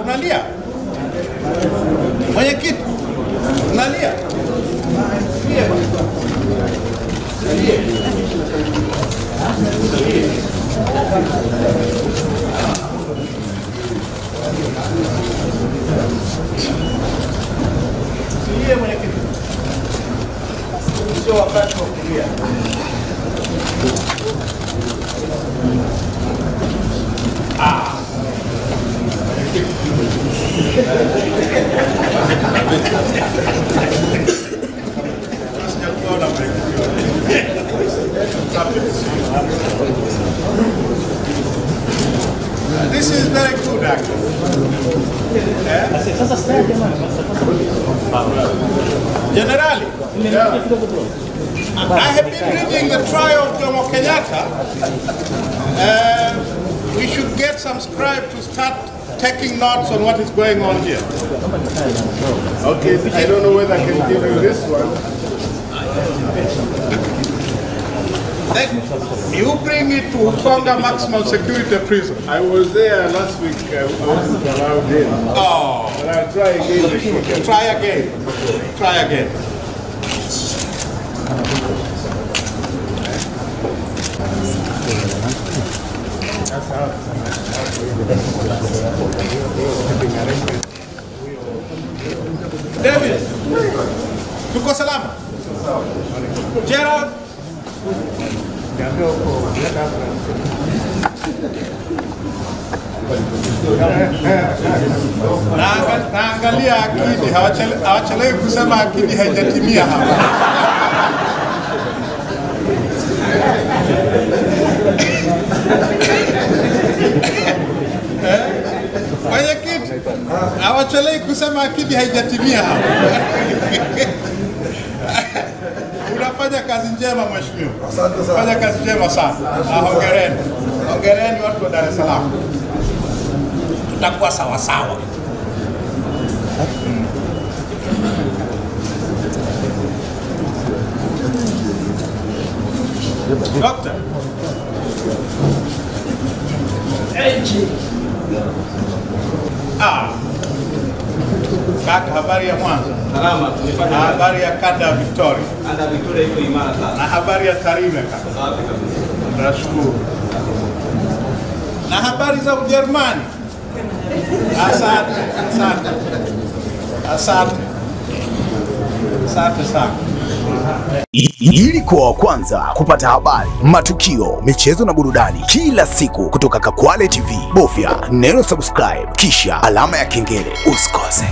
unalia? Mwenyekiti, unalia? Siye mwenyekiti. Sio wakati wa kulia. This is very good, actually. Generally, I have been reading the trial of Jomo Kenyatta. We should get some scribe to start taking notes on what is going on here. Okay, I don't know whether I can give you this one. You bring it to Konga Maximum Security Prison. I was there last week. I wasn't allowed in. Oh. But I'll try again this weekend. Try again. Try again. David, tuko salama? Gerald? Naangalia akidi, hawachelewi kusema akidi haijatimia hapa. Mwenyekiti, hawachelewi kusema akidi haijatimia hapa. Unafanya kazi njema mheshimiwa. Asante sana. Fanya kazi njema sana. Hongereni. Hongereni watu wa Dar es Salaam. Tutakuwa sawa sawa. Doctor. Kaka, habari ya Mwanza? Salama, tumefanya habari ya kanda ya Victoria. Kanda ya Victoria iko imara sana. Na habari ya Tarime kaka. Safi kabisa. Nashukuru. Na habari za Ujerumani? Asante, asante. Asante. Asante sana. Ili kuwa wa kwanza kupata habari, matukio, michezo na burudani kila siku kutoka Kakwale TV, bofya neno subscribe kisha alama ya kengele. Usikose.